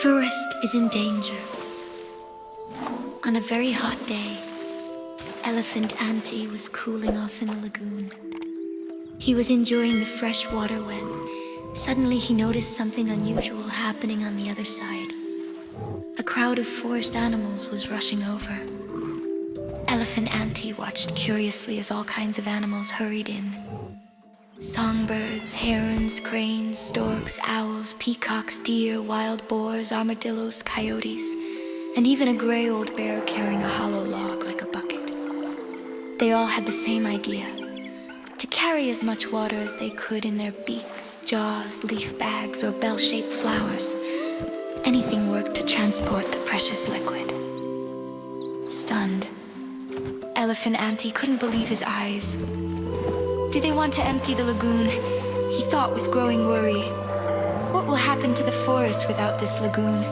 forest is in danger. On a very hot day, Elephant Ante was cooling off in the lagoon. He was enjoying the fresh water when suddenly he noticed something unusual happening on the other side. A crowd of forest animals was rushing over. Elephant Ante watched curiously as all kinds of animals hurried in. Songbirds, herons, cranes, storks, owls, peacocks, deer, wild boars, armadillos, coyotes, and even a gray old bear carrying a hollow log like a bucket. They all had the same idea: to carry as much water as they could in their beaks, jaws, leaf bags, or bell-shaped flowers. Anything worked to transport the precious liquid. Stunned, Elephant Ante couldn't believe his eyes. Do they want to empty the lagoon? He thought with growing worry. What will happen to the forest without this lagoon?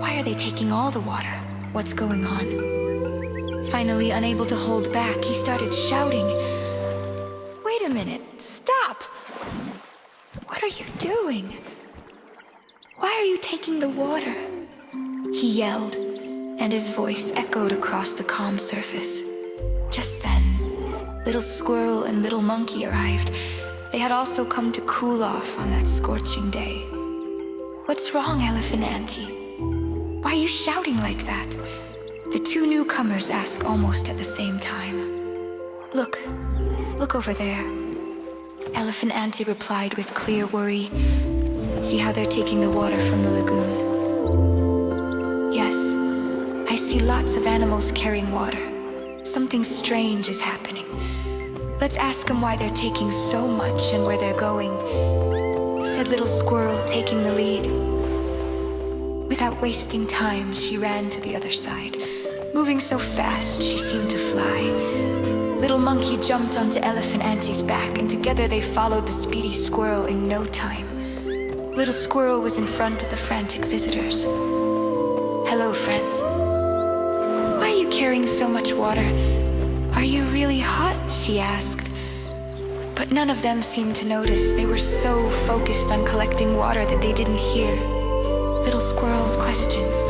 Why are they taking all the water? What's going on? Finally, unable to hold back, he started shouting. Wait a minute, stop! What are you doing? Why are you taking the water? He yelled, and his voice echoed across the calm surface. Just then, Little Squirrel and Little Monkey arrived. They had also come to cool off on that scorching day. What's wrong, Elephant Ante? Why are you shouting like that? The two newcomers asked almost at the same time. Look over there. Elephant Ante replied with clear worry. See how they're taking the water from the lagoon? Yes, I see lots of animals carrying water. Something strange is happening. Let's ask them why they're taking so much and where they're going, said Little Squirrel, taking the lead. Without wasting time, she ran to the other side. Moving so fast, she seemed to fly. Little Monkey jumped onto Elephant Ante's back, and together they followed the speedy squirrel in no time. Little Squirrel was in front of the frantic visitors. Hello, friends. Why are you carrying so much water? Are you really hot? She asked. But none of them seemed to notice. They were so focused on collecting water that they didn't hear Little Squirrel's questions.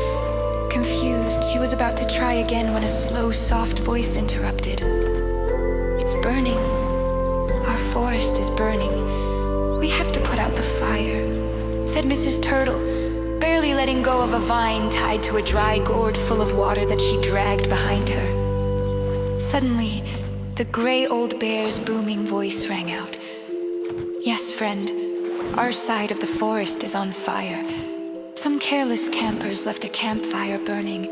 Confused, she was about to try again when a slow, soft voice interrupted. It's burning. Our forest is burning. We have to put out the fire, said Mrs. Turtle, barely letting go of a vine tied to a dry gourd full of water that she dragged behind her. Suddenly, the gray old bear's booming voice rang out. Yes, friend, our side of the forest is on fire. Some careless campers left a campfire burning,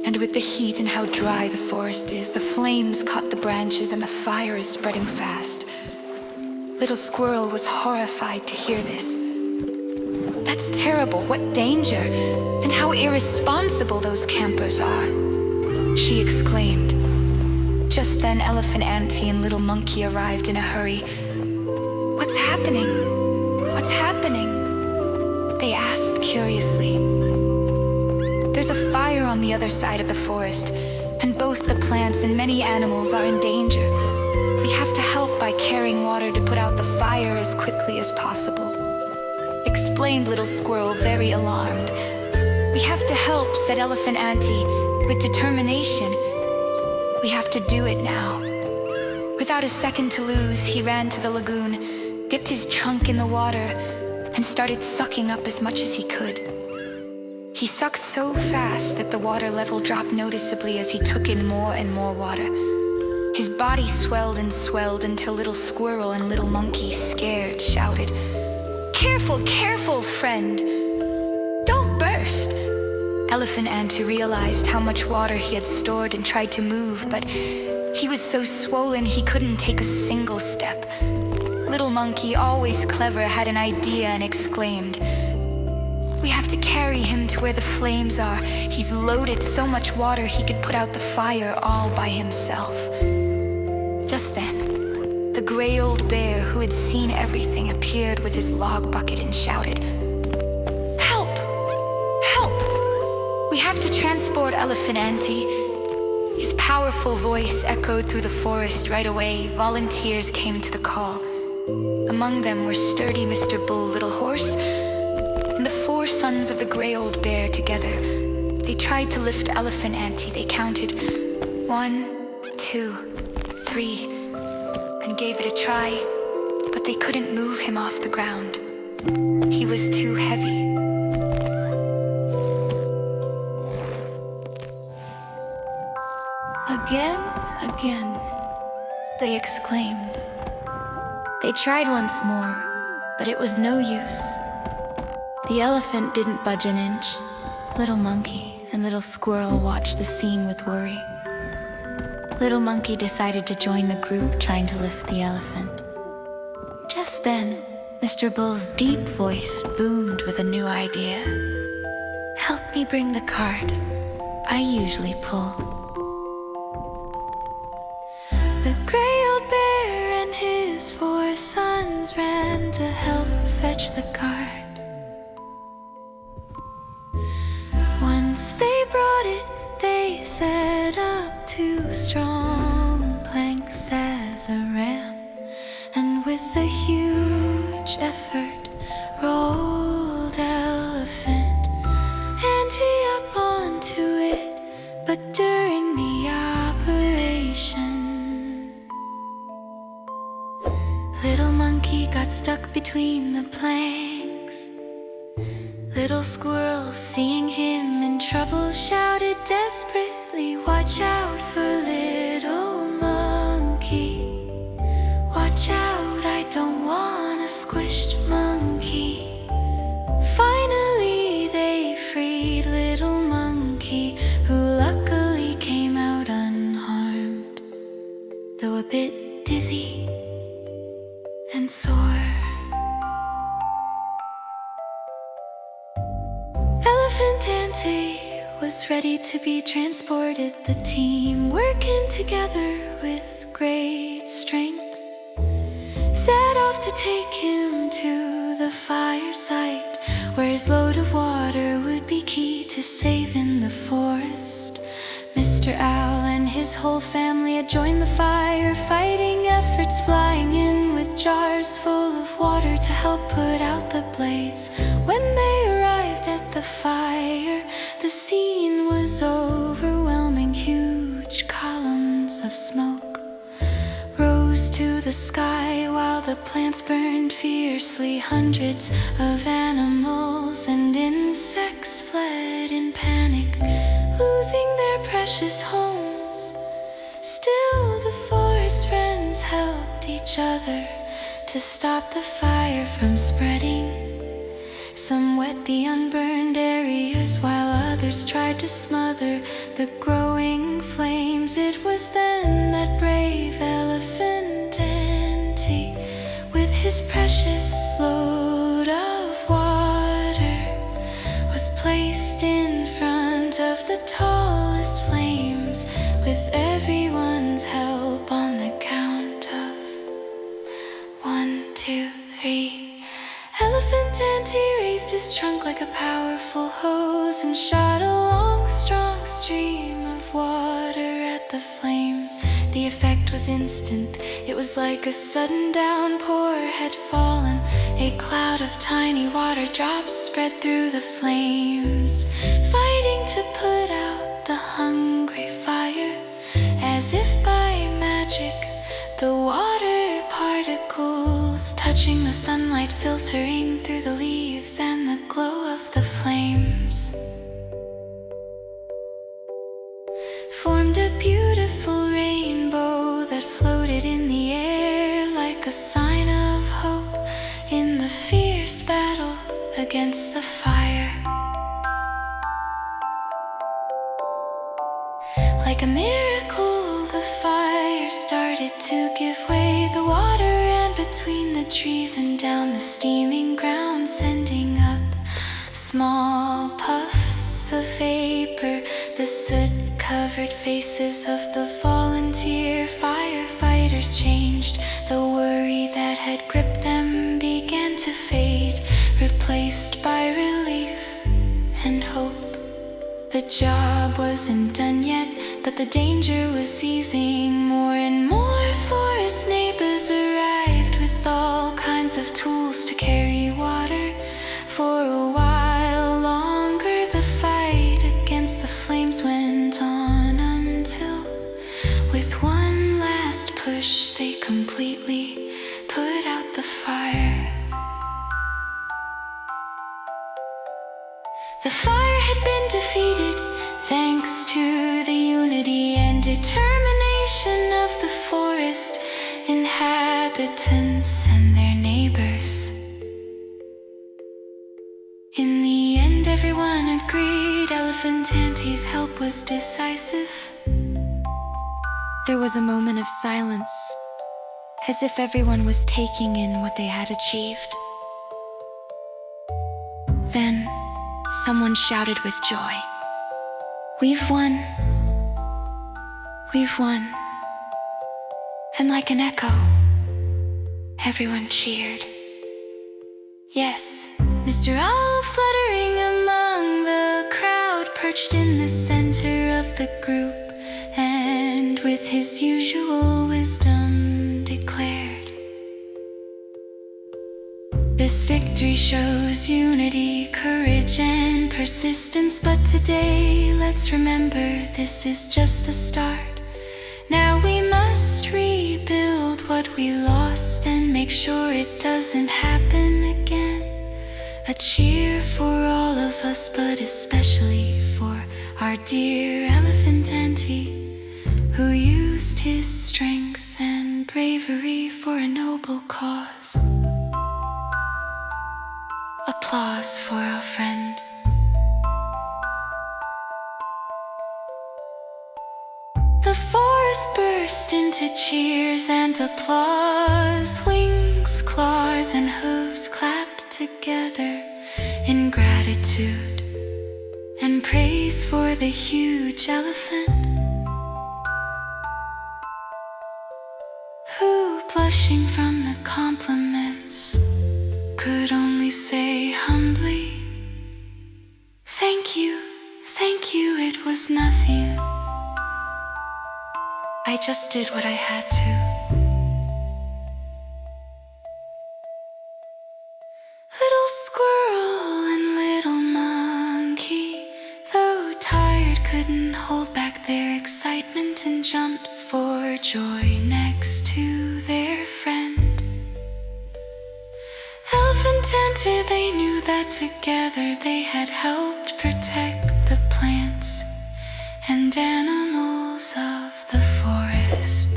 and with the heat and how dry the forest is, the flames caught the branches and the fire is spreading fast. Little Squirrel was horrified to hear this. That's terrible, what danger, and how irresponsible those campers are, she exclaimed. Just then, Elephant Ante and Little Monkey arrived in a hurry. What's happening? What's happening? They asked curiously. There's a fire on the other side of the forest, and both the plants and many animals are in danger. We have to help by carrying water to put out the fire as quickly as possible, explained Little Squirrel, very alarmed. We have to help, said Elephant Ante, with determination. We have to do it now. Without a second to lose, he ran to the lagoon, dipped his trunk in the water, and started sucking up as much as he could. He sucked so fast that the water level dropped noticeably as he took in more and more water. His body swelled and swelled until Little Squirrel and Little Monkey, scared, shouted, Careful, careful, friend! Don't burst! Elephant Ante realized how much water he had stored and tried to move, but he was so swollen he couldn't take a single step. Little Monkey, always clever, had an idea and exclaimed, We have to carry him to where the flames are. He's loaded so much water he could put out the fire all by himself. Just then, the gray old bear, who had seen everything, appeared with his log bucket and shouted, Help! Help! We have to transport Elephant Ante. His powerful voice echoed through the forest. Right away, volunteers came to the call. Among them were sturdy Mr. Bull Little Horse and the 4 4 sons of the gray old bear together. They tried to lift Elephant Ante. They counted 1, 2, 3, and gave it a try, but they couldn't move him off the ground. He was too heavy. Again, again, they exclaimed. They tried once more, but it was no use. The elephant didn't budge an inch. Little Monkey and Little Squirrel watched the scene with worry. Little Monkey decided to join the group trying to lift the elephant. Just then, Mr. Bull's deep voice boomed with a new idea. "Help me bring the cart. I usually pull." The gray old bear and his 4 sons ran to help fetch the cart. Once they brought it, they set up 2 strong planks as a ramp, and with a huge effort rolled Elephant Ante up onto it. But during the operation, Little Monkey got stuck between the planks. Little Squirrel, seeing him in trouble, shouted desperately, "Watch out for Little Monkey. Watch out, I don't want a squished monkey." Finally, they freed Little Monkey, who luckily came out unharmed, though a bit dizzy and sore. Elephant Ante was ready to be transported, the team working together with great strength. Set off to take him to the fire site, where his load of water would be key to saving the forest. Mr. Owl and his whole family had joined the fire-fighting efforts, flying in with jars full of water to help put out the blaze. When they arrived at the fire, the scene was overwhelming. Huge columns of smoke rose to the sky while the plants burned fiercely. Hundreds of animals and insects fled in panic, losing their precious homes. Still, the forest friends helped each other to stop the fire from spreading. Some wet the unburned areas, while others tried to smother the growing flames. It was then that brave Elephant Ante, with his precious load of water, was placed in front of the tallest flames, with everyone's help on the count of 1, 2, 3. Elephant Ante raised his trunk like a powerful hose and shot a long, strong stream of water at the flames. The effect was instant. It was like a sudden downpour had fallen. A cloud of tiny water drops spread through the flames, fighting to put out the hungry fire. As if by magic, the water particles touching the sunlight, filtering through the leaves and the glow of the flames, formed a beautiful rainbow that floated in the air like a sign of hope in the fierce battle against the fire. Like a miracle, the fire started to give way. The water ran between the trees and down the steaming ground, sending up small puffs of vapor. The soot-covered faces of the volunteer firefighters changed. The worry that had gripped them began to fade, replaced by relief and hope. The job wasn't done yet, but the danger was easing. More and more forest neighbors arrived with all kinds of tools to carry water. For a while completely put out the fire. The fire had been defeated thanks to the unity and determination of the forest inhabitants and their neighbors. In the end, everyone agreed Elephant Ante's help was decisive. There was a moment of silence, as if everyone was taking in what they had achieved. Then, someone shouted with joy, "We've won! We've won!" And like an echo, everyone cheered. Yes, Mr. Owl fluttering among the crowd perched in the center of the group, and with his usual wisdom declared, "This victory shows unity, courage, and persistence. But today, let's remember, this is just the start. Now we must rebuild what we lost and make sure it doesn't happen again. A cheer for all of us, but especially for our dear Elephant Ante, who used his strength and bravery for a noble cause." Applause for our friend. The forest burst into cheers and applause. Wings, claws, and hooves clapped together in gratitude and praise for the huge elephant, who, blushing from the compliments, could only say humbly, thank you, it was nothing. I just did what I had to." Little squirrel and little monkey, though tired, couldn't hold back their excitement and jumped for joy next to their friend. Elephant Ante, they knew that together they had helped protect the plants and animals of the forest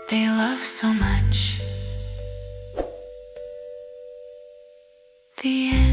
they love so much. The end.